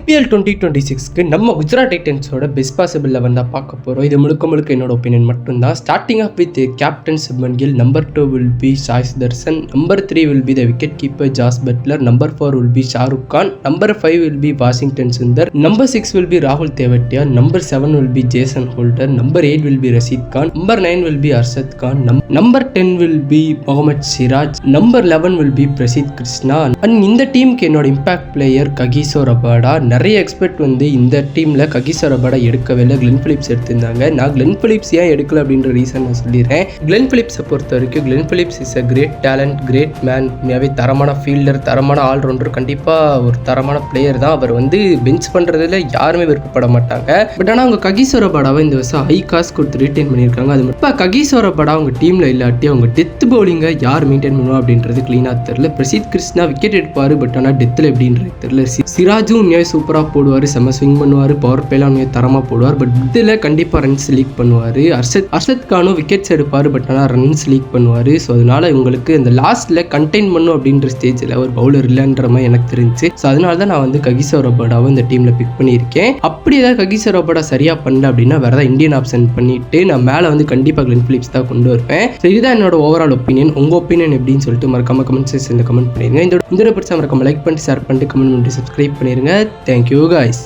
IPL 2026க்கு நம்ம குஜராத் டைட்டன்ஸோட பெஸ்ட் பாசிபிள் லெவன் தான் பார்க்க போகிறோம். இது முழுக்க என்னோட ஒப்பீனியன் மட்டும்தான். Starting off with captain Shubman Gill, number 2 will be Sai Sudharsan, number 3 will be the wicket keeper Jos Buttler, number 4 will be Shahrukh Khan, number 5 will be Washington Sundar, number 6 will be ராகுல் Tewatia, number 7 will be Jason Holder, number 8 will be Rashid Khan, number 9 will be Arshad Khan, number 10 will be Mohammed Siraj, number 11 will be Prasidh Krishna. And இந்த டீமுக்கு என்னோட impact player Kagiso Rabada. நிறைய expect வந்து இந்த டீமில் Kagiso Rabada எடுக்கவே இல்லை, கிளென் பிலிப்ஸ் எடுத்திருந்தாங்க. நான் கிளென் பிலிப்ஸ் ஏன் எடுக்கல அப்படின்ற ரீசன் நான் சொல்லிடுறேன். கிளென் பிலிப்ஸை பொறுத்த வரைக்கும் Glenn Phillips is a great talent, great man, உண்மையாகவே தரமான ஃபீல்டர், தரமான ஆல்ரவுண்டர், கண்டிப்பாக ஒரு தரமான பிளேயர் தான். அவர் வந்து பெஞ்ச் பண்ணுறதுல யாருமே விருப்பப்பட மாட்டாங்க. பட் ஆனால் அவங்க ககிசோ ரபாடாவை இந்த வருஷம் ஹை காஸ்ட் கொடுத்து ரிட்டைன் பண்ணியிருக்காங்க. அது மட்டும் ககிசோ ரபாடா அவங்க டீமில் இல்லாட்டி அவங்க டெத் பவுலிங்கை யார் மெயின்டைன் பண்ணுவோம் அப்படின்றது க்ளீனாக தெரியல. பிரசித் கிருஷ்ணா விக்கெட் எடுப்பார், பட் ஆனால் டெத்தில் எப்படின்றது தெரியல. சிராஜும் உண்மையாக சூப்பராக போடுவார், செம்ம ஸ்விங் பண்ணுவார், பவர் பிளேலாம் உண்மையாக தரமாக போடுவார், பட் இதில் கண்டிப்பாக ரன்ஸ் லீக் பண்ணுவார். அர்ஷத் கானும் விக்கெட்ஸ் எடுப்பார், பட் ஆனால் ரன்ஸ் லீக் பண்ணுவார். ஸோ அதனால இவங்களுக்கு இந்த லாஸ்ட்டில் கண்டெயின் பண்ணும் அப்படின்ற ஸ்டேஜில் ஒரு பவுலர் இல்லைன்ற மாதிரி எனக்கு தெரிஞ்சு. ஸோ அதனால தான் நான் வந்து ககிசோ ரபாடாவை இந்த டீமில் பிக் பண்ணியிருக்கேன். அப்படி ஏதாவது ககிசோ ரபாடா சரியாக பண்ணல அப்படின்னா வேறு ஏதாவது இந்தியன் ஆப்ஷன் பண்ணிவிட்டு நான் மேலே வந்து கண்டிப்பாக கிளென் பிலிப்ஸ் தான் கொண்டு வருவேன். ஸோ இதுதான் என்னோட ஓவரால் ஒப்பீனியன். உங்கள் ஒப்பீனியன் எப்படின்னு சொல்லிட்டு மறக்காம கமெண்ட் செக்ஷனில் கமெண்ட் பண்ணிடுங்க. இந்த பிடிச்சா மறக்காம லைக் பண்ணிட்டு ஷேர் பண்ணிட்டு கமெண்ட் பண்ணிட்டு சப்ஸ்கிரைப் பண்ணிடுங்க. Thank you guys.